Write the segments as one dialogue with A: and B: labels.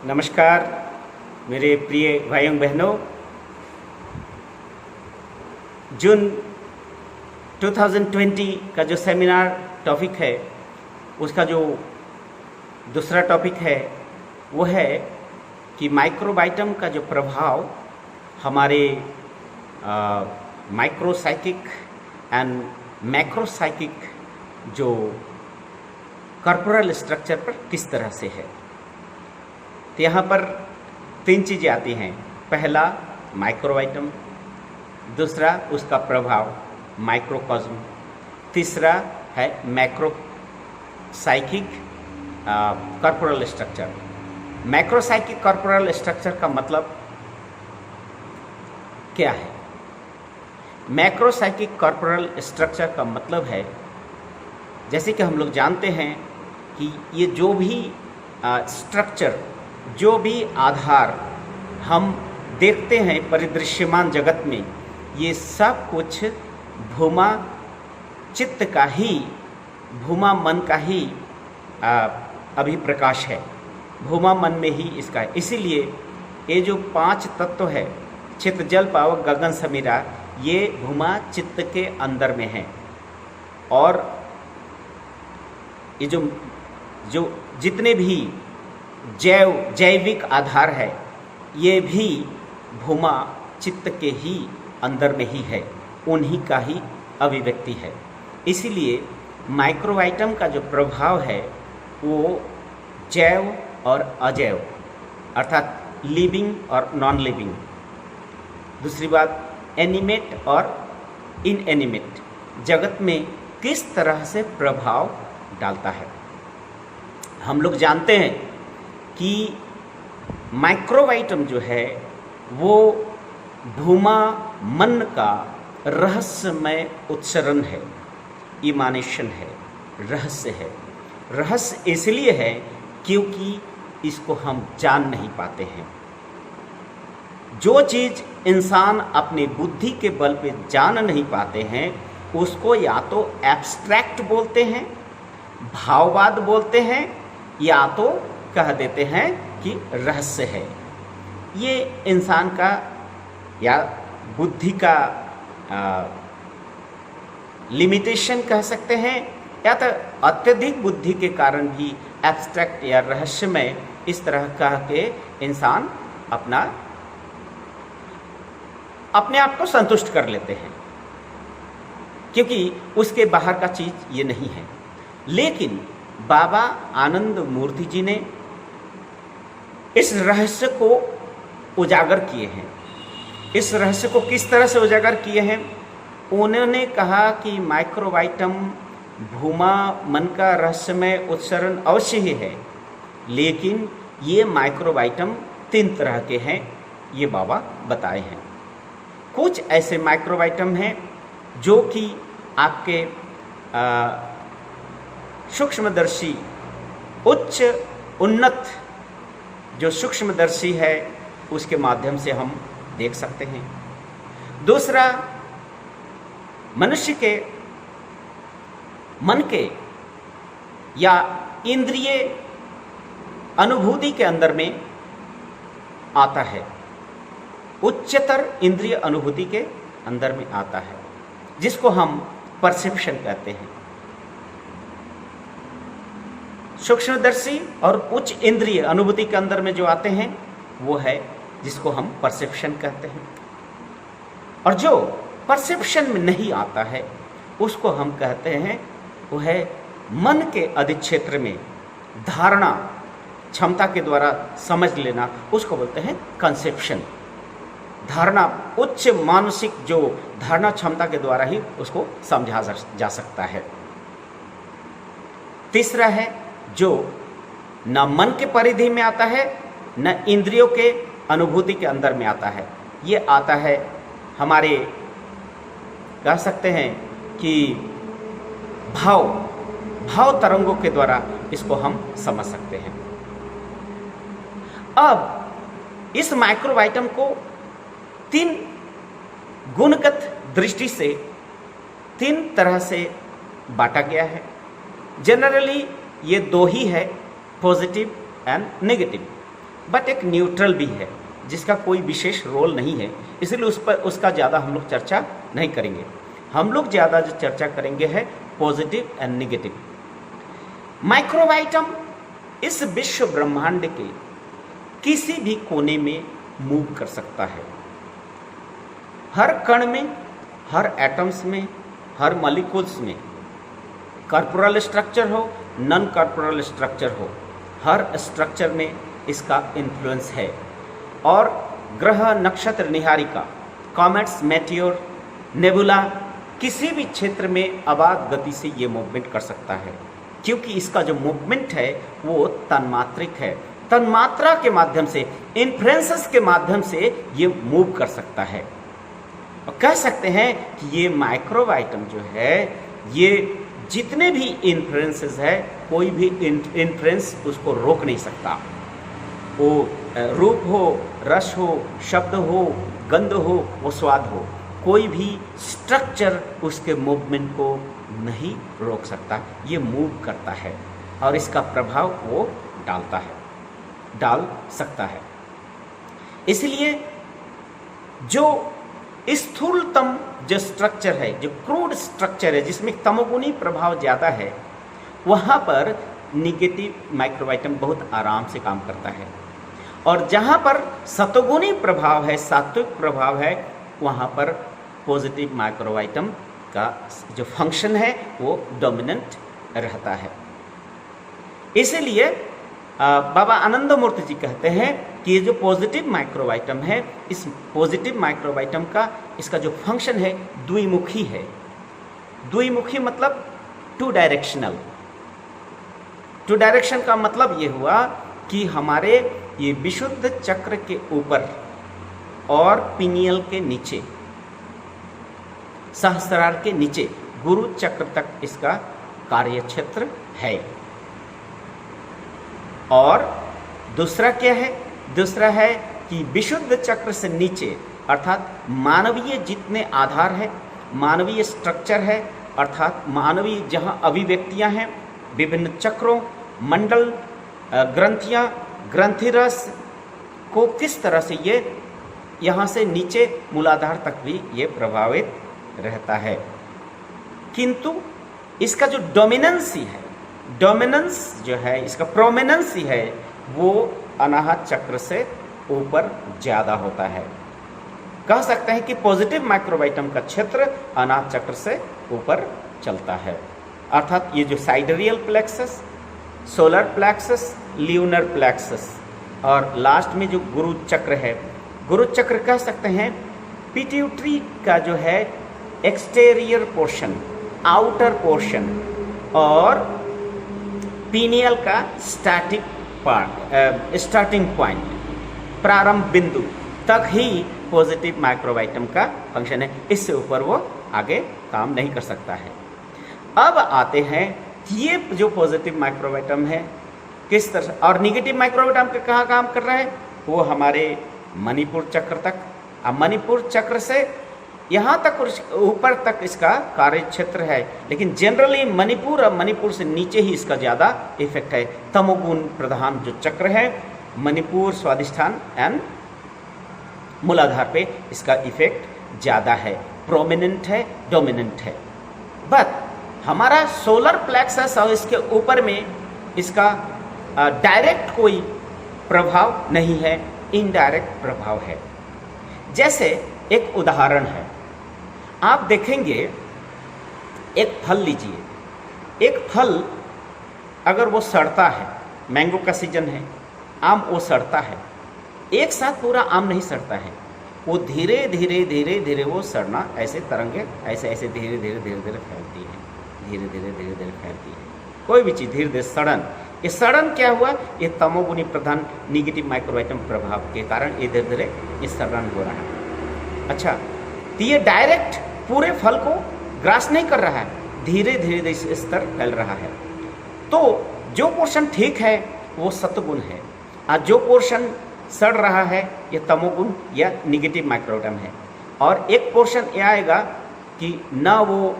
A: नमस्कार मेरे प्रिय भाइयों बहनों। जून 2020 का जो सेमिनार टॉपिक है, उसका जो दूसरा टॉपिक है वो है कि माइक्रोबाइटम का जो प्रभाव हमारे माइक्रोसाइकिक एंड मैक्रोसाइकिक जो कॉर्पोरल स्ट्रक्चर पर किस तरह से है। तो यहाँ पर तीन चीज़ें आती हैं। पहला माइक्रोबाइटम, दूसरा उसका प्रभाव माइक्रोकॉस्म, तीसरा है मैक्रोसाइकिक कॉर्पोरल स्ट्रक्चर। मैक्रोसाइकिक कॉर्पोरल स्ट्रक्चर का मतलब क्या है? मैक्रोसाइकिक कॉर्पोरल स्ट्रक्चर का मतलब है, जैसे कि हम लोग जानते हैं कि ये जो भी स्ट्रक्चर, जो भी आधार हम देखते हैं परिदृश्यमान जगत में, ये सब कुछ भूमा चित्त का ही, भूमा मन का ही अभिप्रकाश है। भूमा मन में ही इसका है। इसीलिए ये जो पांच तत्व है, चित्त जल पावक गगन समीरा, ये भूमा चित्त के अंदर में है। और ये जो जितने भी जैविक आधार है, ये भी भूमा चित्त के ही अंदर में ही है, उन्हीं का ही अभिव्यक्ति है। इसीलिए माइक्रोबाइटम का जो प्रभाव है वो जैव और अजैव, अर्थात लिविंग और नॉन लिविंग, दूसरी बात एनिमेट और इनएनिमेट जगत में किस तरह से प्रभाव डालता है। हम लोग जानते हैं कि माइक्रोबाइटम जो है वो भूमा मन का रहस्यमय उच्चरण है, इमानेशन है, रहस्य है। रहस्य इसलिए है क्योंकि इसको हम जान नहीं पाते हैं। जो चीज़ इंसान अपनी बुद्धि के बल पे जान नहीं पाते हैं, उसको या तो एब्स्ट्रैक्ट बोलते हैं, भाववाद बोलते हैं, या तो कह देते हैं कि रहस्य है। ये इंसान का या बुद्धि का लिमिटेशन कह सकते हैं, या तो अत्यधिक बुद्धि के कारण भी एब्स्ट्रैक्ट या रहस्यमय इस तरह कह के इंसान अपने आप को संतुष्ट कर लेते हैं, क्योंकि उसके बाहर का चीज़ ये नहीं है। लेकिन बाबा आनंद मूर्ति जी ने इस रहस्य को उजागर किए हैं। इस रहस्य को किस तरह से उजागर किए हैं? उन्होंने कहा कि माइक्रोबाइटम भूमा मन का रहस्यमय उच्चरण अवश्य ही है, लेकिन ये माइक्रोबाइटम तीन तरह के हैं, ये बाबा बताए हैं। कुछ ऐसे माइक्रोबाइटम हैं जो कि आपके सूक्ष्मदर्शी, उच्च उन्नत जो सूक्ष्मदर्शी है, उसके माध्यम से हम देख सकते हैं। दूसरा, मनुष्य के मन के या इंद्रिय अनुभूति के अंदर में आता है, उच्चतर इंद्रिय अनुभूति के अंदर में आता है, जिसको हम परसेप्शन कहते हैं। सूक्ष्मदर्शी और उच्च इंद्रिय अनुभूति के अंदर में जो आते हैं वो है जिसको हम परसेप्शन कहते हैं। और जो परसेप्शन में नहीं आता है उसको हम कहते हैं, वो है मन के अधिक्षेत्र में धारणा क्षमता के द्वारा समझ लेना, उसको बोलते हैं कंसेप्शन। धारणा, उच्च मानसिक जो धारणा क्षमता के द्वारा ही उसको समझा जा सकता है। तीसरा है जो न मन के परिधि में आता है, न इंद्रियों के अनुभूति के अंदर में आता है। ये आता है हमारे, कह सकते हैं कि भाव तरंगों के द्वारा इसको हम समझ सकते हैं। अब इस माइक्रोबाइटम को तीन गुणगत दृष्टि से तीन तरह से बांटा गया है। जनरली ये दो ही है, पॉजिटिव एंड नेगेटिव। बट एक न्यूट्रल भी है जिसका कोई विशेष रोल नहीं है, इसलिए उस पर उसका ज़्यादा हम लोग चर्चा नहीं करेंगे। हम लोग ज़्यादा जो चर्चा करेंगे है पॉजिटिव एंड नेगेटिव। माइक्रोबाइटम इस विश्व ब्रह्मांड के किसी भी कोने में मूव कर सकता है, हर कण में, हर एटम्स में, हर मॉलिक्यूल्स में, कॉर्पोरल स्ट्रक्चर हो, नॉन कॉर्पोरल स्ट्रक्चर हो, हर स्ट्रक्चर में इसका इन्फ्लुएंस है। और ग्रह, नक्षत्र, निहारिका, कॉमेट्स, मेटियोर, नेबुला, किसी भी क्षेत्र में अबाध गति से ये मूवमेंट कर सकता है, क्योंकि इसका जो मूवमेंट है वो तन्मात्रिक है। तन्मात्रा के माध्यम से, इन्फ्लुएंसेस के माध्यम से ये मूव कर सकता है। और कह सकते हैं कि ये माइक्रोबाइटम जो है, ये जितने भी इन्फ्लुएंसेस है, कोई भी इन्फ्लुएंस उसको रोक नहीं सकता। वो रूप हो, रस हो, शब्द हो, गंध हो, वो स्वाद हो, कोई भी स्ट्रक्चर उसके मूवमेंट को नहीं रोक सकता। ये मूव करता है और इसका प्रभाव वो डाल सकता है। इसलिए जो स्थूलतम जो स्ट्रक्चर है, जो क्रूड स्ट्रक्चर है, जिसमें तमोगुणी प्रभाव ज़्यादा है, वहाँ पर निगेटिव माइक्रोबाइटम बहुत आराम से काम करता है। और जहाँ पर सतोगुणी प्रभाव है, सात्विक प्रभाव है, वहाँ पर पॉजिटिव माइक्रोबाइटम का जो फंक्शन है वो डोमिनेंट रहता है। इसीलिए बाबा आनंद मूर्ति जी कहते हैं कि ये जो पॉजिटिव माइक्रोबाइटम है, इस पॉजिटिव माइक्रोबाइटम का इसका जो फंक्शन है द्विमुखी है। द्विमुखी मतलब टू डायरेक्शनल। टू डायरेक्शन का मतलब ये हुआ कि हमारे ये विशुद्ध चक्र के ऊपर और पिनियल के नीचे, सहस्रार के नीचे, गुरु चक्र तक इसका कार्य क्षेत्र है। और दूसरा क्या है? दूसरा है कि विशुद्ध चक्र से नीचे, अर्थात मानवीय जितने आधार है, मानवीय स्ट्रक्चर है, अर्थात मानवीय जहाँ अभिव्यक्तियाँ हैं, विभिन्न चक्रों, मंडल, ग्रंथियाँ, ग्रंथिरस को किस तरह से ये यहाँ से नीचे मूलाधार तक भी ये प्रभावित रहता है। किंतु इसका जो डोमिनेंसी है, डोमिनेंस जो है, इसका प्रोमिनेंसी है, वो अनाहत चक्र से ऊपर ज़्यादा होता है। कह सकते हैं कि पॉजिटिव माइक्रोबाइटम का क्षेत्र अनाहत चक्र से ऊपर चलता है। अर्थात ये जो sidereal plexus, solar plexus, lunar plexus और लास्ट में जो गुरु चक्र है, गुरु चक्र कह सकते हैं पिट्यूटरी का जो है एक्सटेरियर पोर्शन, आउटर पोर्शन, और पीनियल का स्टार्टिंग पार्ट, स्टार्टिंग पॉइंट, प्रारंभ बिंदु तक ही पॉजिटिव माइक्रोबाइटम का फंक्शन है। इससे ऊपर वो आगे काम नहीं कर सकता है। अब आते हैं कि ये जो पॉजिटिव माइक्रोबाइटम है किस तरह, और निगेटिव माइक्रोबाइटम का कहाँ काम कर रहा है, वो हमारे मणिपुर चक्र तक। अब मणिपुर चक्र से यहाँ तक ऊपर तक इसका कार्य क्षेत्र है, लेकिन जनरली मणिपुर और मणिपुर से नीचे ही इसका ज़्यादा इफेक्ट है। तमोगुण प्रधान जो चक्र है, मणिपुर, स्वादिष्ठान एंड मूलाधार पे इसका इफेक्ट ज़्यादा है, प्रोमिनेंट है, डोमिनेंट है। बट हमारा सोलर प्लेक्सस और इसके ऊपर में इसका डायरेक्ट कोई प्रभाव नहीं है, इनडायरेक्ट प्रभाव है। जैसे एक उदाहरण है, आप देखेंगे एक फल लीजिए, एक फल अगर वो सड़ता है, मैंगो का सीजन है, आम वो सड़ता है, एक साथ पूरा आम नहीं सड़ता है, वो धीरे धीरे धीरे धीरे वो सड़ना ऐसे तरंगे ऐसे ऐसे धीरे धीरे धीरे धीरे फैलती है, धीरे धीरे धीरे धीरे फैलती है। कोई भी चीज़ धीरे धीरे सड़न, ये सड़न क्या हुआ, ये तमोगुणी प्रधान निगेटिव माइक्रोबाइटम प्रभाव के कारण ये धीरे धीरे ये सड़न हो रहा है। अच्छा, तो ये डायरेक्ट पूरे फल को ग्रास नहीं कर रहा है, धीरे धीरे इस तरह फैल रहा है। तो जो पोर्शन ठीक है वो सत्वगुण है, और जो पोर्शन सड़ रहा है ये तमोगुण या निगेटिव माइक्रोबाइटम है। और एक पोर्शन ये आएगा कि न वो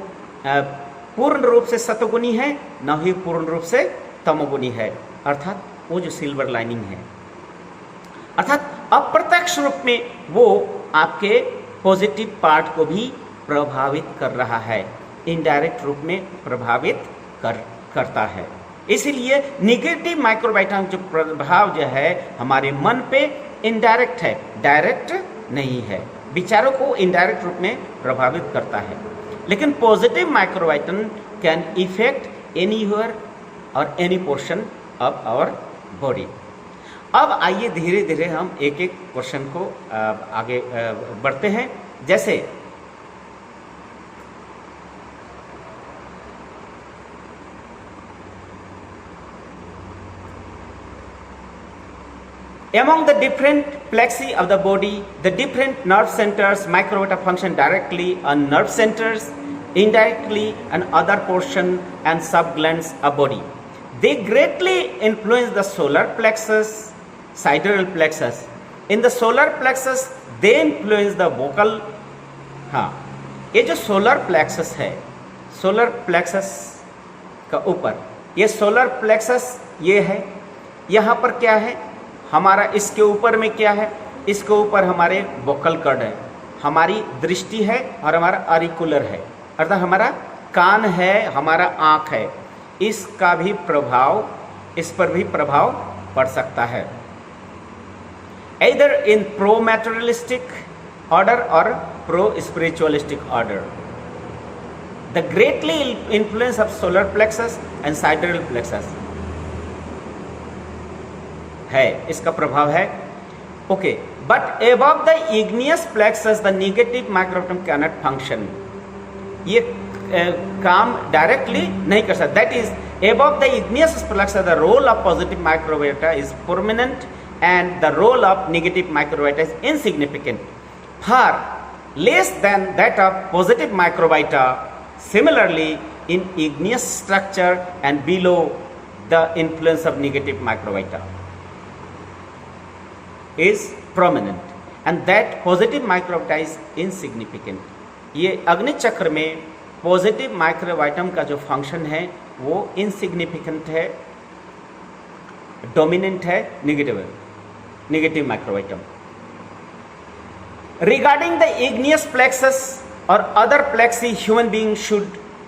A: पूर्ण रूप से सत्वगुणी है, न ही पूर्ण रूप से तमोगुणी है, अर्थात वो जो सिल्वर लाइनिंग है, अर्थात अप्रत्यक्ष रूप में वो आपके पॉजिटिव पार्ट को भी प्रभावित कर रहा है, इनडायरेक्ट रूप में प्रभावित करता है। इसीलिए निगेटिव माइक्रोबायोटाम जो प्रभाव जो है हमारे मन पे इनडायरेक्ट है, डायरेक्ट नहीं है, विचारों को इनडायरेक्ट रूप में प्रभावित करता है। लेकिन positive microvitum can affect anywhere or any portion of our body. अब आइए धीरे धीरे हम एक एक क्वेश्चन को आगे बढ़ते हैं। जैसे among the different plexi of the body, the different nerve centers microbiota function directly on nerve centers, indirectly on other portion and subglands of body. They greatly influence the solar plexus, sidereal plexus. In the solar plexus, they influence the vocal. हाँ, ये जो solar plexus है, solar plexus का ऊपर ये solar plexus ये है, यहाँ पर क्या है हमारा, इसके ऊपर में क्या है, इसके ऊपर हमारे वोकल कॉर्ड है, हमारी दृष्टि है और हमारा ऑरिकुलर है, अर्थात हमारा कान है, हमारा आँख है, इसका भी प्रभाव, इस पर भी प्रभाव पड़ सकता है। either in pro materialistic order or pro spiritualistic order. The greatly influence of solar plexus and sidereal plexus है, इसका प्रभाव है। Okay, but above the igneous plexus the negative microbiome cannot function. ये काम डायरेक्टली नहीं कर सकता। That is above the igneous plexus the role of positive microbiota is prominent and the role of negative microbiota is insignificant, far less than that of positive microbiota. Similarly, in igneous structure and below the influence of negative microbiota is prominent and that positive microbiota is insignificant. ये अग्नि चक्र में positive माइक्रोबायोटम का जो function है वो insignificant है, dominant है negative microvitum. Regarding the igneous plexus और other plexi, human being should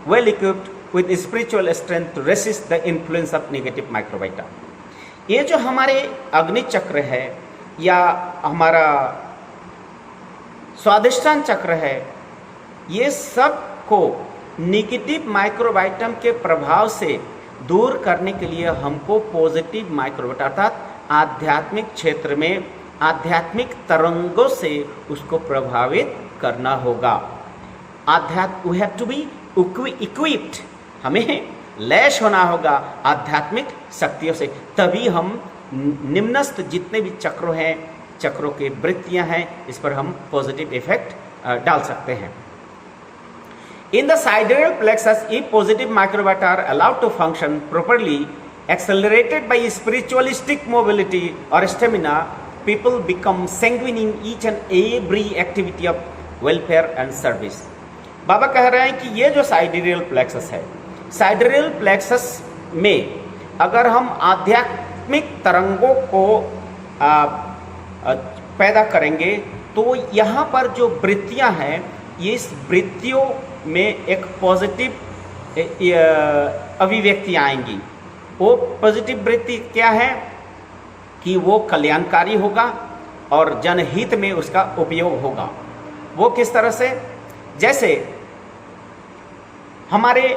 A: well equipped with spiritual strength to resist the influence of negative microvita. ये जो हमारे अग्नि चक्र है या हमारा स्वादिष्टान चक्र है, ये सब को नेगेटिव माइक्रोबायोटम के प्रभाव से दूर करने के लिए हमको पॉजिटिव माइक्रोबायोटा अर्थात आध्यात्मिक क्षेत्र में आध्यात्मिक तरंगों से उसको प्रभावित करना होगा। We have to be equipped, हमें लैस होना होगा आध्यात्मिक शक्तियों से, तभी हम निम्नस्थ जितने भी चक्रों हैं, चक्रों के वृत्तियां हैं, इस पर हम पॉजिटिव इफेक्ट डाल सकते हैं। In the sidereal plexus, if positive microbiota are allowed to function properly, accelerated by spiritualistic mobility or stamina, people become sanguine in each and every activity of welfare and service. बाबा कह रहे हैं कि ये जो साइडरेल plexus है, साइडरेल plexus में अगर हम आध्यात्मिक तरंगों को पैदा करेंगे तो यहाँ पर जो वृत्तियाँ हैं, ये इस वृत्तियों में एक पॉजिटिव अभिव्यक्ति आएंगी। वो पॉजिटिव वृत्ति क्या है कि वो कल्याणकारी होगा और जनहित में उसका उपयोग होगा। वो किस तरह से, जैसे हमारे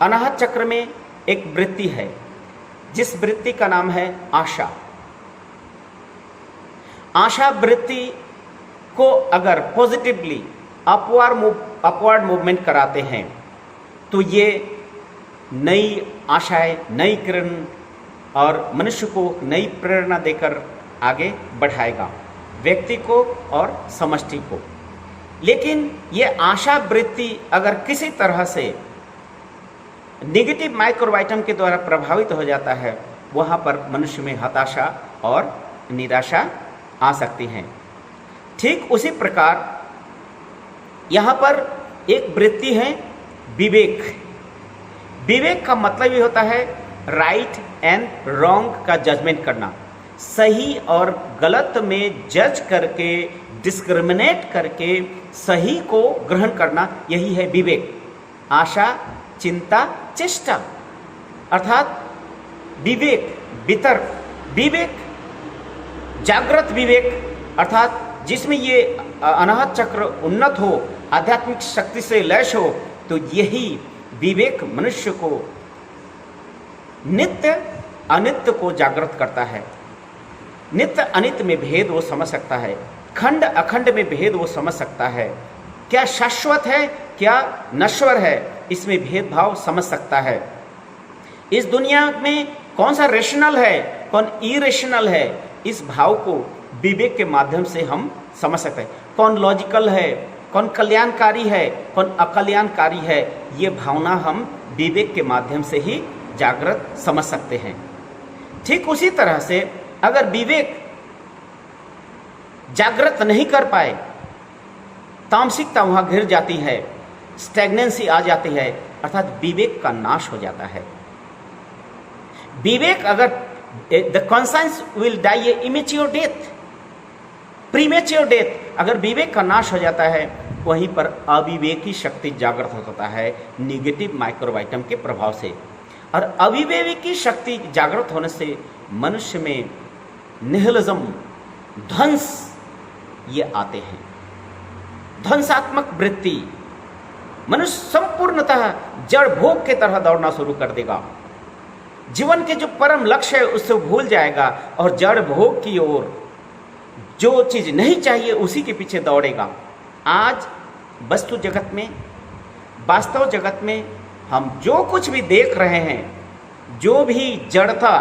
A: अनाहत चक्र में एक वृत्ति है जिस वृत्ति का नाम है आशा। आशा वृत्ति को अगर पॉजिटिवली अपवर्ड मूवमेंट कराते हैं तो ये नई आशाएं, नई किरण और मनुष्य को नई प्रेरणा देकर आगे बढ़ाएगा, व्यक्ति को और समष्टि को। लेकिन ये आशा वृत्ति अगर किसी तरह से नेगेटिव माइक्रोबायोटम के द्वारा प्रभावित हो जाता है, वहाँ पर मनुष्य में हताशा और निराशा आ सकती है। ठीक उसी प्रकार यहाँ पर एक वृत्ति है विवेक। विवेक का मतलब ये होता है राइट एंड रॉन्ग का जजमेंट करना, सही और गलत में जज करके, डिस्क्रिमिनेट करके सही को ग्रहण करना, यही है विवेक। आशा, चिंता, चेष्टा, अर्थात विवेक, वितर्क, विवेक, जागृत विवेक, अर्थात जिसमें ये अनाहत चक्र उन्नत हो, आध्यात्मिक शक्ति से लैस हो, तो यही विवेक मनुष्य को नित्य अनित्य को जागृत करता है। नित्य अनित्य में भेद वो समझ सकता है, खंड अखंड में भेद वो समझ सकता है, क्या शाश्वत है क्या नश्वर है, इसमें भेदभाव समझ सकता है। इस दुनिया में कौन सा रेशनल है, कौन इरेशनल है, इस भाव को विवेक के माध्यम से हम समझ सकते हैं। कौन लॉजिकल है, कौन कल्याणकारी है, कौन अकल्याणकारी है, ये भावना हम विवेक के माध्यम से ही जागृत समझ सकते हैं। ठीक उसी तरह से अगर विवेक जागृत नहीं कर पाए, तामसिकता वहां घिर जाती है, स्टैग्नेंसी आ जाती है, अर्थात विवेक का नाश हो जाता है। विवेक अगर the conscience will die a immature death, premature death, अगर विवेक का नाश हो जाता है, वहीं पर अविवेकी शक्ति जागृत हो जाता है निगेटिव माइक्रोबाइटम के प्रभाव से। और अविवेकी शक्ति जागृत होने से मनुष्य में निहिलिज्म, ध्वंस, ये आते हैं। ध्वंसात्मक वृत्ति, मनुष्य संपूर्णतः जड़ भोग के तरह दौड़ना शुरू कर देगा। जीवन के जो परम लक्ष्य है उससे भूल जाएगा और जड़ भोग की ओर, जो चीज नहीं चाहिए उसी के पीछे दौड़ेगा। आज वस्तु जगत में, वास्तव जगत में हम जो कुछ भी देख रहे हैं, जो भी जड़ता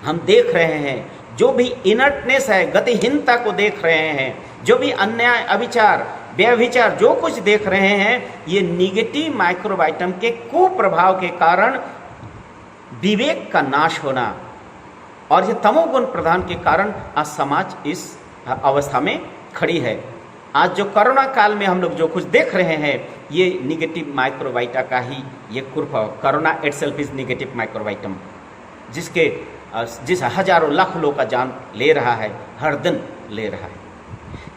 A: हम देख रहे हैं, जो भी इनर्टनेस है, गतिहीनता को देख रहे हैं, जो भी अन्याय, अविचार, व्यभिचार, जो कुछ देख रहे हैं, ये निगेटिव माइक्रोबाइटम के कुप्रभाव के कारण विवेक का नाश होना और ये तमोगुण प्रधान के कारण आज समाज इस अवस्था में खड़ी है। आज जो कोरोना काल में हम लोग जो कुछ देख रहे हैं, ये निगेटिव माइक्रोबाइटा का ही ये कुप्रभाव। कोरोना इटसेल्फ इज निगेटिव माइक्रोबाइटम, जिस हजारों लाखों लोगों का जान ले रहा है, हर दिन ले रहा है।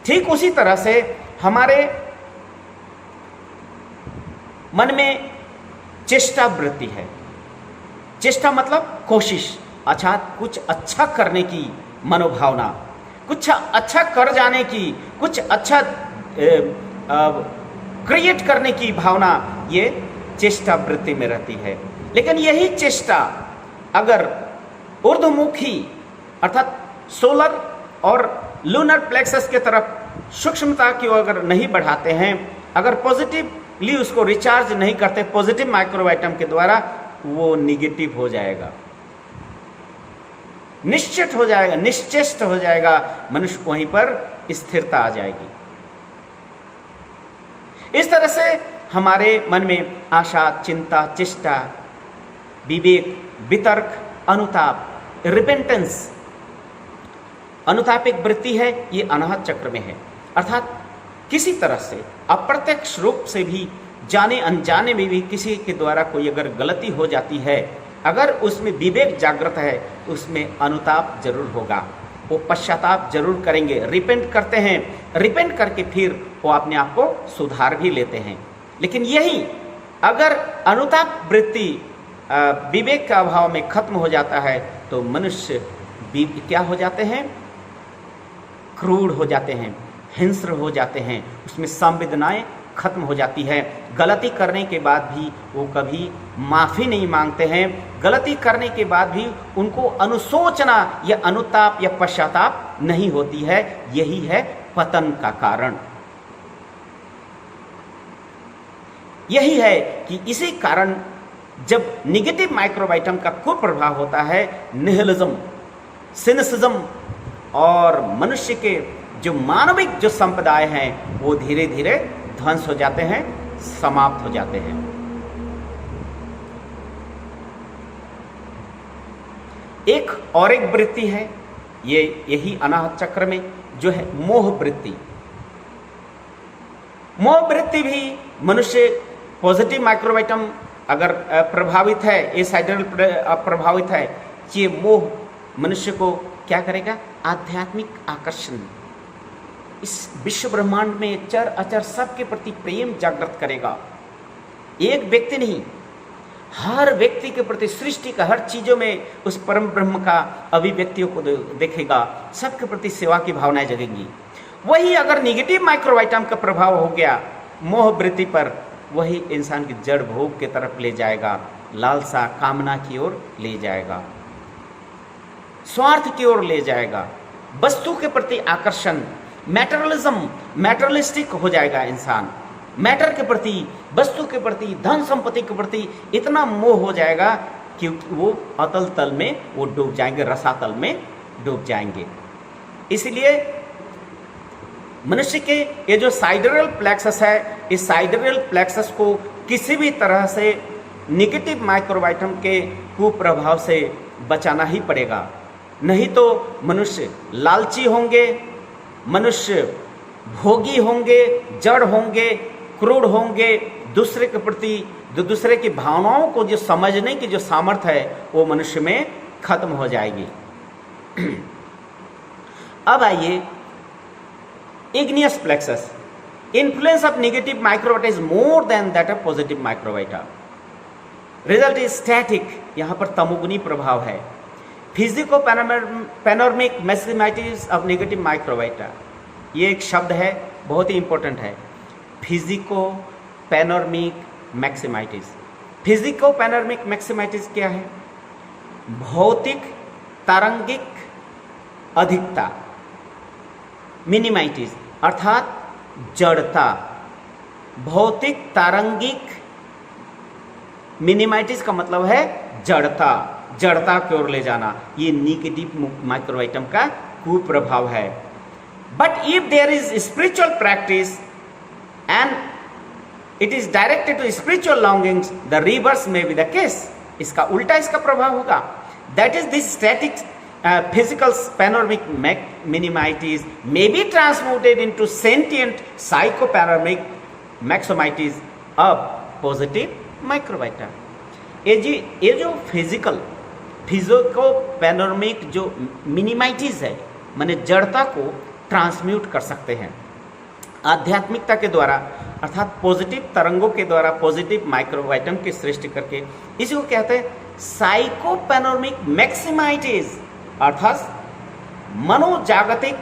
A: ठीक उसी तरह से हमारे मन में चेष्टा वृत्ति है। चेष्टा मतलब कोशिश, अच्छा कुछ अच्छा करने की मनोभावना, कुछ अच्छा कर जाने की, कुछ अच्छा क्रिएट करने की भावना, ये चेष्टा वृत्ति में रहती है। लेकिन यही चेष्टा अगर ऊर्ध्वमुखी अर्थात सोलर और लूनर प्लेक्सस के तरफ सूक्ष्मता की अगर नहीं बढ़ाते हैं, अगर पॉजिटिवली उसको रिचार्ज नहीं करते पॉजिटिव माइक्रोबाइटम के द्वारा, वो निगेटिव हो जाएगा, निश्चित हो जाएगा, निश्चेष्ट हो जाएगा, मनुष्य वहीं पर स्थिरता आ जाएगी। इस तरह से हमारे मन में आशा, चिंता, चेष्टा, विवेक, वितर्क, अनुताप, रिपेंटेंस, अनुतापिक वृत्ति है, ये अनाहत चक्र में है। अर्थात किसी तरह से अप्रत्यक्ष रूप से भी, जाने अनजाने में भी किसी के द्वारा कोई अगर गलती हो जाती है, अगर उसमें विवेक जागृत है, उसमें अनुताप जरूर होगा, वो पश्चाताप जरूर करेंगे, रिपेंट करते हैं, रिपेंट करके फिर वो अपने आप को सुधार भी लेते हैं। लेकिन यही अगर अनुताप वृत्ति विवेक के अभाव में खत्म हो जाता है, तो मनुष्य क्या हो जाते हैं, क्रूर हो जाते हैं, हिंस्र हो जाते हैं, उसमें संवेदनाएं खत्म हो जाती है। गलती करने के बाद भी वो कभी माफ़ी नहीं मांगते हैं, गलती करने के बाद भी उनको अनुशोचना या अनुताप या पश्चाताप नहीं होती है। यही है पतन का कारण। यही है कि इसी कारण जब निगेटिव माइक्रोबाइटम का कुप्रभाव होता है, निहिलिज्म, सिनिसिज्म और मनुष्य के जो मानविक जो संप्रदाय हैं, वो धीरे धीरे ध्वंस हो जाते हैं, समाप्त हो जाते हैं। एक और एक वृत्ति है, ये यही अनाहत चक्र में जो है मोह वृत्ति। मोह वृत्ति भी मनुष्य पॉजिटिव माइक्रोबाइटम अगर प्रभावित है, ये साइडल प्रभावित है, ये मोह मनुष्य को क्या करेगा? आध्यात्मिक आकर्षण, इस विश्व ब्रह्मांड में चर अचर सबके प्रति प्रेम जागृत करेगा। एक व्यक्ति नहीं, हर व्यक्ति के प्रति, सृष्टि का हर चीजों में उस परम ब्रह्म का अभिव्यक्तियों को देखेगा, सबके प्रति सेवा की भावनाएं जगेंगी। वही अगर निगेटिव माइक्रोबाइटम का प्रभाव हो गया मोह वृत्ति पर, वही इंसान की जड़ भोग की तरफ ले जाएगा, लालसा कामना की ओर ले जाएगा, स्वार्थ की ओर ले जाएगा, वस्तु के प्रति आकर्षण, मैटरलिज्म, मैटरलिस्टिक हो जाएगा इंसान, मैटर के प्रति, वस्तु के प्रति, धन संपत्ति के प्रति इतना मोह हो जाएगा कि वो अतल तल में वो डूब जाएंगे, रसातल में डूब जाएंगे। इसलिए मनुष्य के ये जो साइडरल प्लेक्सस है, इस साइडरल प्लेक्सस को किसी भी तरह से निगेटिव माइक्रोबाइटम के कुप्रभाव से बचाना ही पड़ेगा, नहीं तो मनुष्य लालची होंगे, मनुष्य भोगी होंगे, जड़ होंगे, क्रूर होंगे, दूसरे के प्रति, जो दूसरे की भावनाओं को जो समझने की जो सामर्थ्य है वो मनुष्य में खत्म हो जाएगी। अब आइए igneous plexus. Influence of negative microbiota is more than that of positive microbiota. Result is static. यहाँ पर तमोगुनी प्रभाव है। Physico-panoramic maximitis of negative microbiota. ये एक शब्द है, बहुत ही इंपॉर्टेंट है। Physico-panoramic maximitis. Physico-panoramic maximitis क्या है? भौतिक तारंगिक अधिकता, मिनिमाइटिस अर्थात जड़ता, भौतिक तारंगिक, मिनिमाइटिस का मतलब है जड़ता, जड़ता की ओर ले जाना, ये निगेटिव माइक्रोबाइटम का कुप्रभाव है। But if there is spiritual practice and it is directed to spiritual longings, the reverse may be the case. इसका उल्टा इसका प्रभाव होगा। That is this static physical panoramic minimitis may be transmuted into sentient psychopanoramic maximitis of positive microbiota. ये जो physico-panoramic जो मिनिमाइटिस है, माने जड़ता को ट्रांसम्यूट कर सकते हैं आध्यात्मिकता के द्वारा, अर्थात पॉजिटिव तरंगों के द्वारा पॉजिटिव माइक्रोबाइटम की सृष्टि करके। इसी को कहते हैं साइकोपैनोरमिक मैक्सिमाइटिस, अर्थात मनोजागतिक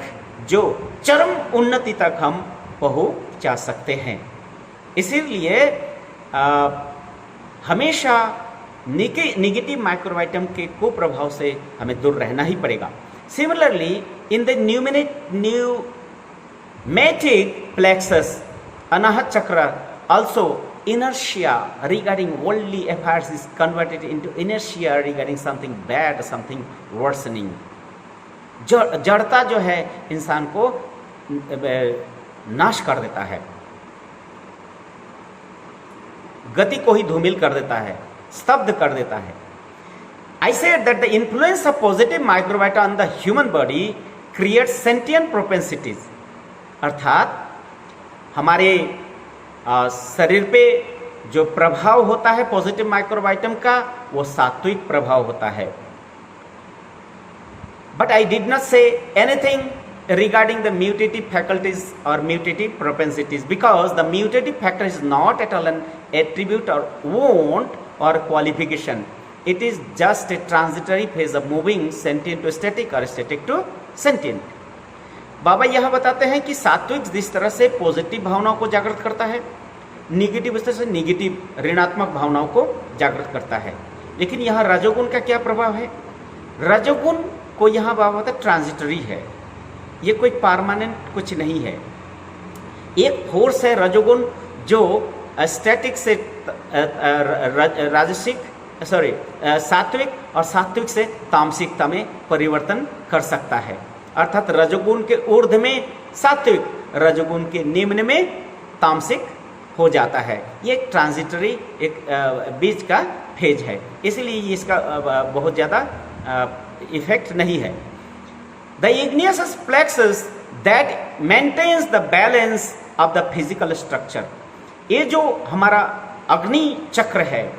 A: जो चरम उन्नति तक हम पहुंचा सकते हैं। इसीलिए हमेशा निगेटिव माइक्रोबाइटम के कुप्रभाव से हमें दूर रहना ही पड़ेगा। Similarly in the pneumatic plexus Anahata chakra also inertia regarding worldly affairs is converted into inertia regarding something bad, something worsening. जड़ता जो है इंसान को नाश कर देता है, गति को ही धूमिल कर देता है, स्तब्ध कर देता है। I said that the influence of positive microbiota on the human body creates sentient propensities, अर्थात हमारे शरीर पे जो प्रभाव होता है पॉजिटिव माइक्रोबाइटम का, वो सात्विक प्रभाव होता है। But I did not say anything regarding the mutative faculties or mutative propensities, because the mutative factor is not at all an attribute or wont or qualification, it is just a transitory phase of moving sentient to static or static to sentient. Baba यह बताते हैं कि सात्विक जिस तरह से positive भावनाओं को जागृत करता है, निगेटिव इस तरह से निगेटिव ऋणात्मक भावनाओं को जागृत करता है। लेकिन यहाँ रजोगुण का क्या प्रभाव है? रजोगुण को यहाँ बाबा बताते ट्रांजिटरी है, ये कोई परमानेंट कुछ नहीं है। एक फोर्स है रजोगुण जो स्टैटिक से सात्विक और सात्विक से तामसिकता में परिवर्तन कर सकता है। अर्थात रजोगुण के ऊर्ध्व में सात्विक, रजोगुण के निम्न में तामसिक हो जाता है। ये एक ट्रांजिटरी एक बीच का फेज है, इसलिए इसका बहुत ज़्यादा इफेक्ट नहीं है। The igneous plexus that maintains the balance of the physical structure, ये जो हमारा अग्नि चक्र है,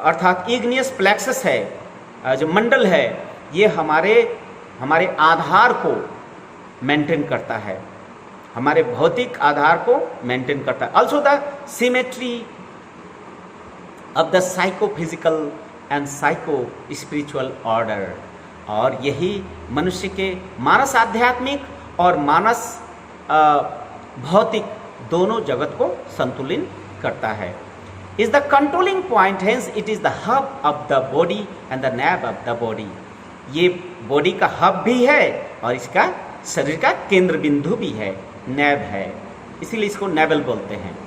A: अर्थात इग्नियस प्लेक्सस है, जो मंडल है, ये हमारे आधार को मेंटेन करता है, हमारे भौतिक आधार को मेंटेन करता है। Also the symmetry of the psychophysical and psycho spiritual order, और यही मनुष्य के मानस आध्यात्मिक और मानस भौतिक दोनों जगत को संतुलित करता है। Is the controlling point, hence it is the hub of the body and the navel of the body. ये बॉडी का हब भी है और इसका शरीर का केंद्र बिंदु भी है, नैब है, इसीलिए इसको नैबल बोलते हैं।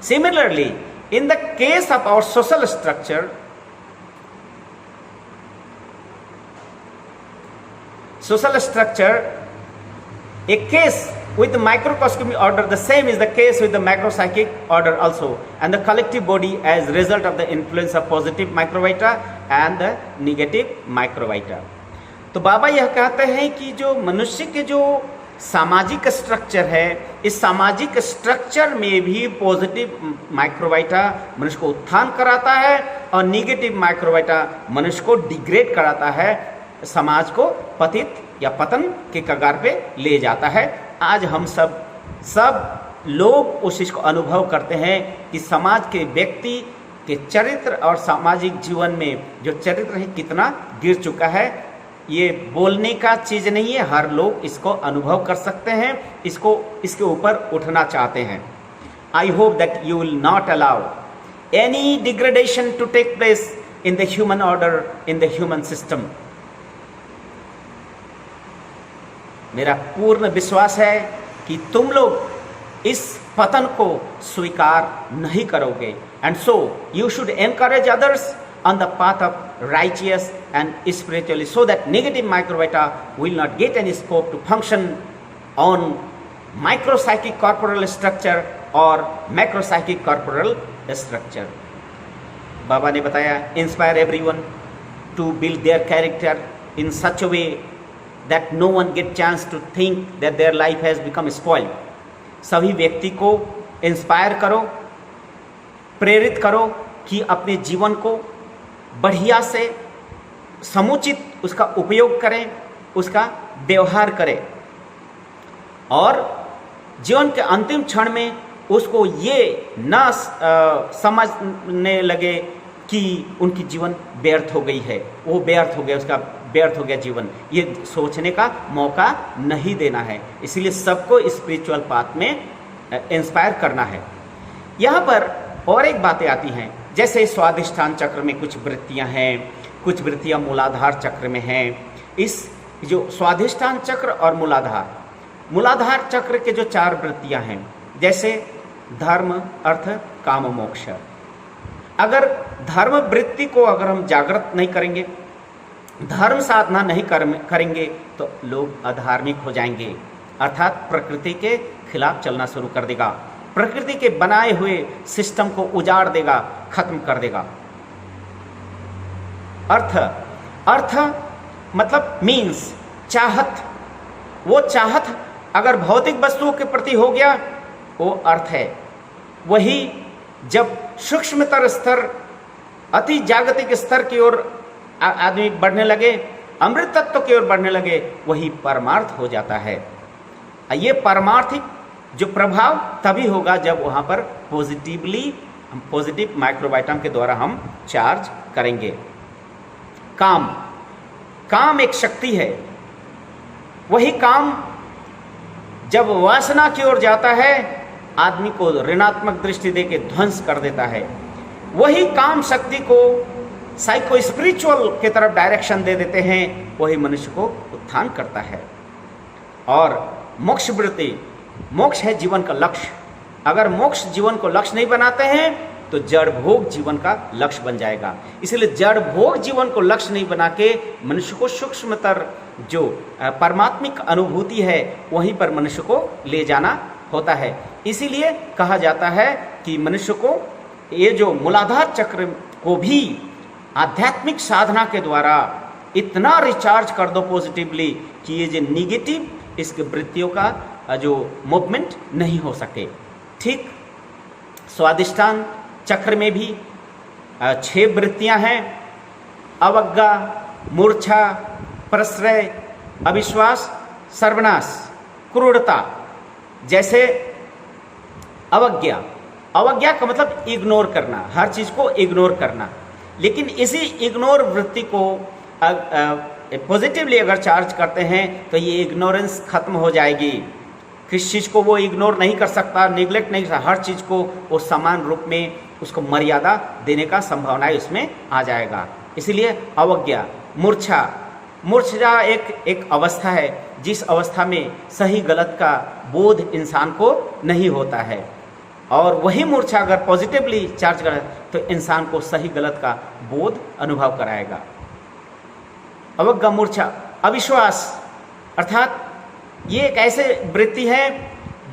A: Similarly in the case of our social structure, a case with the microcosmic order, the same is the case with the macropsychic order also, and the collective body as result of the influence of positive microvita and the negative microvita। तो बाबा यह कहते हैं कि जो मनुष्य के जो सामाजिक स्ट्रक्चर है, इस सामाजिक स्ट्रक्चर में भी पॉजिटिव माइक्रोवाइटा मनुष्य को उत्थान कराता है और निगेटिव माइक्रोवाइटा मनुष्य को डिग्रेड कराता है, समाज को पतित या पतन के कगार पे ले जाता है। आज हम सब लोग उस चीज़ को अनुभव करते हैं कि समाज के व्यक्ति के चरित्र और सामाजिक जीवन में जो चरित्र है कितना गिर चुका है। ये बोलने का चीज़ नहीं है, हर लोग इसको अनुभव कर सकते हैं, इसके ऊपर उठना चाहते हैं। I hope that you will not allow any degradation to take place in the human order, in the human system. मेरा पूर्ण विश्वास है कि तुम लोग इस पतन को स्वीकार नहीं करोगे, and so you should encourage others on the path of righteous and spiritually, so that negative microvita will not get any scope to function on micropsychic corporal structure or macropsychic corporal structure. Baba ने बताया, inspire everyone to build their character in such a way that no one get chance to think that their life has become spoiled। सभी व्यक्ति को inspire करो, प्रेरित करो कि अपने जीवन को बढ़िया से समुचित उसका उपयोग करें, उसका व्यवहार करें, और जीवन के अंतिम क्षण में उसको ये न समझने लगे कि उनकी जीवन व्यर्थ हो गई है, वो व्यर्थ हो गया, उसका व्यर्थ हो गया जीवन, ये सोचने का मौका नहीं देना है। इसीलिए सबको स्पिरिचुअल पाथ में इंस्पायर करना है। यहाँ पर और एक बातें आती हैं, जैसे स्वाधिष्ठान चक्र में कुछ वृत्तियाँ हैं, कुछ वृत्तियाँ मूलाधार चक्र में हैं। इस जो स्वाधिष्ठान चक्र और मूलाधार चक्र के जो 4 वृत्तियाँ हैं, जैसे धर्म, अर्थ, काम, मोक्ष। अगर धर्म वृत्ति को अगर हम जागृत नहीं करेंगे, धर्म साधना नहीं करेंगे, तो लोग अधार्मिक हो जाएंगे, अर्थात प्रकृति के खिलाफ चलना शुरू कर देगा, प्रकृति के बनाए हुए सिस्टम को उजाड़ देगा, खत्म कर देगा। अर्थ मतलब मीन्स चाहत, वो चाहत अगर भौतिक वस्तुओं के प्रति हो गया वो अर्थ है। वही जब सूक्ष्मतर स्तर, अति जागतिक स्तर की ओर आदमी बढ़ने लगे, अमृत तत्व की ओर बढ़ने लगे, वही परमार्थ हो जाता है। ये परमार्थिक जो प्रभाव तभी होगा जब वहाँ पर पॉजिटिव माइक्रोबाइटम के द्वारा हम चार्ज करेंगे। काम एक शक्ति है। वही काम जब वासना की ओर जाता है, आदमी को ऋणात्मक दृष्टि देके ध्वंस कर देता है। वही काम शक्ति को साइको स्पिरिचुअल के तरफ डायरेक्शन दे देते हैं, वही मनुष्य को उत्थान करता है। और मोक्ष वृत्ति, मोक्ष है जीवन का लक्ष्य। अगर मोक्ष जीवन को लक्ष्य नहीं बनाते हैं तो जड़ भोग जीवन का लक्ष्य बन जाएगा। इसलिए जड़ भोग जीवन को लक्ष्य नहीं बना के मनुष्य को सूक्ष्मतर जो परमात्मिक अनुभूति है वहीं पर मनुष्य को ले जाना होता है। इसीलिए कहा जाता है कि मनुष्य को ये जो मूलाधार चक्र को भी आध्यात्मिक साधना के द्वारा इतना रिचार्ज कर दो पॉजिटिवली कि ये जो निगेटिव इसके वृत्तियों का जो मूवमेंट नहीं हो सके। ठीक स्वादिष्ठान चक्र में भी 6 वृत्तियां हैं। अवज्ञा, मूर्छा, प्रश्रय, अविश्वास, सर्वनाश, क्रूरता। जैसे अवज्ञा का मतलब इग्नोर करना, हर चीज़ को इग्नोर करना। लेकिन इसी इग्नोर वृत्ति को पॉजिटिवली अगर चार्ज करते हैं तो ये इग्नोरेंस खत्म हो जाएगी। किस चीज़ को वो इग्नोर नहीं कर सकता, निगलेक्ट नहीं कर सकता, हर चीज़ को वो समान रूप में उसको मर्यादा देने का संभावना उसमें आ जाएगा। इसलिए अवज्ञा, मूर्छा एक अवस्था है जिस अवस्था में सही गलत का बोध इंसान को नहीं होता है। और वही मूर्छा अगर पॉजिटिवली चार्ज करे तो इंसान को सही गलत का बोध अनुभव कराएगा। अवज्ञा, मूर्छा, अविश्वास अर्थात ये एक ऐसे वृत्ति है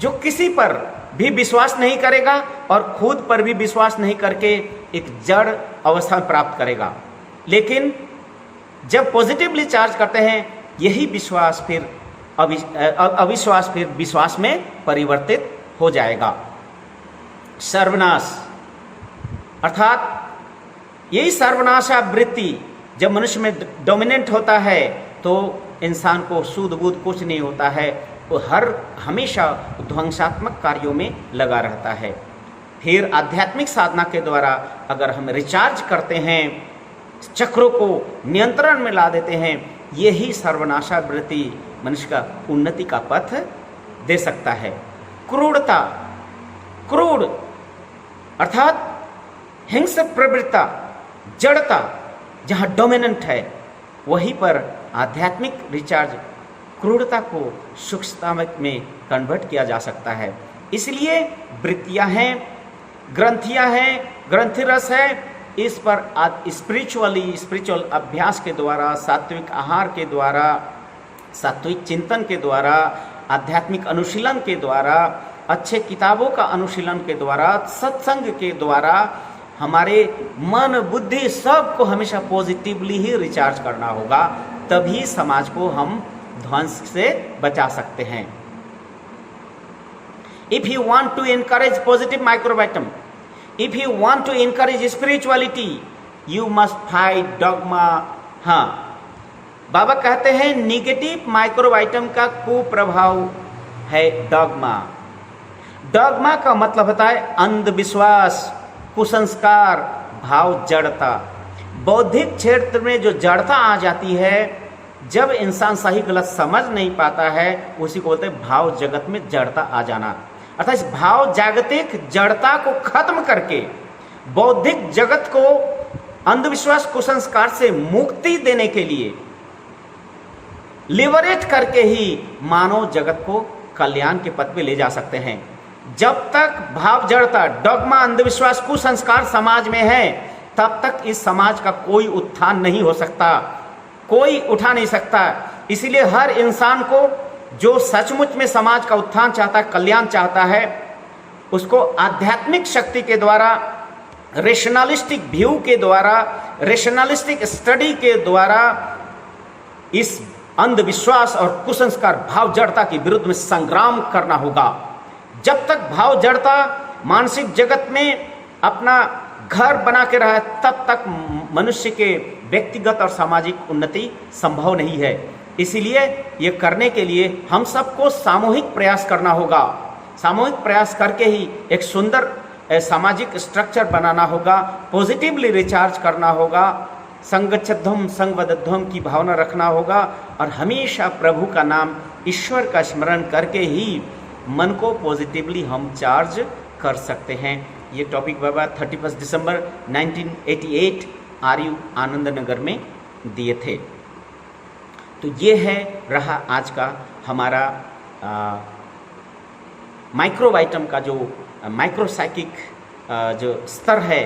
A: जो किसी पर भी विश्वास नहीं करेगा और खुद पर भी विश्वास नहीं करके एक जड़ अवस्था प्राप्त करेगा। लेकिन जब पॉजिटिवली चार्ज करते हैं यही विश्वास फिर अविश्वास फिर विश्वास में परिवर्तित हो जाएगा। सर्वनाश अर्थात यही सर्वनाशा वृत्ति जब मनुष्य में डोमिनेंट होता है तो इंसान को सूद बूद कुछ नहीं होता है, वो हमेशा ध्वंसात्मक कार्यों में लगा रहता है। फिर आध्यात्मिक साधना के द्वारा अगर हम रिचार्ज करते हैं, चक्रों को नियंत्रण में ला देते हैं, यही सर्वनाशा वृत्ति मनुष्य का उन्नति का पथ दे सकता है। क्रूरता, क्रूर अर्थात हिंसक प्रवृत्ता, जड़ता जहाँ डोमिनेंट है वहीं पर आध्यात्मिक रिचार्ज क्रूरता को सूक्ष्मता में कन्वर्ट किया जा सकता है। इसलिए वृत्तियाँ हैं, ग्रंथियाँ हैं, ग्रंथिरस है, इस पर स्पिरिचुअल अभ्यास के द्वारा, सात्विक आहार के द्वारा, सात्विक चिंतन के द्वारा, आध्यात्मिक अनुशीलन के द्वारा, अच्छे किताबों का अनुशीलन के द्वारा, सत्संग के द्वारा हमारे मन बुद्धि सब को हमेशा पॉजिटिवली ही रिचार्ज करना होगा, तभी समाज को हम ध्वंस से बचा सकते हैं। If you want to encourage positive microvitum, if you want to encourage spirituality, you must fight dogma. हाँ, बाबा कहते हैं निगेटिव माइक्रोबाइटम का कुप्रभाव है डॉगमा। डॉगमा का मतलब होता है अंधविश्वास, कुसंस्कार, भाव, जड़ता। बौद्धिक क्षेत्र में जो जड़ता आ जाती है, जब इंसान सही गलत समझ नहीं पाता है, उसी को बोलते हैं भाव जगत में जड़ता आ जाना। अर्थात इस भाव जागतिक जड़ता को खत्म करके बौद्धिक जगत को अंधविश्वास कुसंस्कार से मुक्ति देने के लिए लिबरेट करके ही मानव जगत को कल्याण के पथ पे ले जा सकते हैं। जब तक भाव जड़ता, डॉगमा, अंधविश्वास, कुसंस्कार समाज में है, तब तक इस समाज का कोई उत्थान नहीं हो सकता, कोई उठा नहीं सकता। इसीलिए हर इंसान को जो सचमुच में समाज का उत्थान चाहता है, कल्याण चाहता है, उसको आध्यात्मिक शक्ति के द्वारा, रेशनलिस्टिक व्यू के द्वारा, रेशनलिस्टिक स्टडी के द्वारा इस अंधविश्वास और कुसंस्कार भाव जड़ता के विरुद्ध में संग्राम करना होगा। जब तक भाव जड़ता मानसिक जगत में अपना घर बना के रहा, तब तक मनुष्य के व्यक्तिगत और सामाजिक उन्नति संभव नहीं है। इसीलिए ये करने के लिए हम सबको सामूहिक प्रयास करना होगा। सामूहिक प्रयास करके ही एक सुंदर सामाजिक स्ट्रक्चर बनाना होगा, पॉजिटिवली रिचार्ज करना होगा, संगच्छध्वम संगवदध्वम की भावना रखना होगा और हमेशा प्रभु का नाम, ईश्वर का स्मरण करके ही मन को पॉजिटिवली हम चार्ज कर सकते हैं। ये टॉपिक बाबा 31 दिसंबर 1988 आरयू आनंद नगर में दिए थे। तो ये है रहा आज का हमारा माइक्रोबाइटम का जो माइक्रोसाइकिक जो स्तर है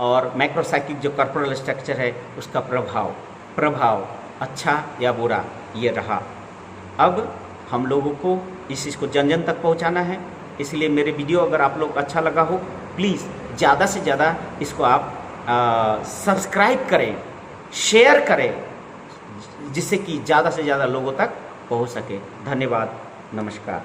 A: और माइक्रोसाइकिक जो कॉर्पोरल स्ट्रक्चर है, उसका प्रभाव अच्छा या बुरा ये रहा। अब हम लोगों को इस चीज़ को जन जन तक पहुंचाना है। इसलिए मेरे वीडियो अगर आप लोग अच्छा लगा हो, प्लीज़ ज़्यादा से ज़्यादा इसको आप सब्सक्राइब करें, शेयर करें, जिससे कि ज़्यादा से ज़्यादा लोगों तक पहुंच सके। धन्यवाद, नमस्कार।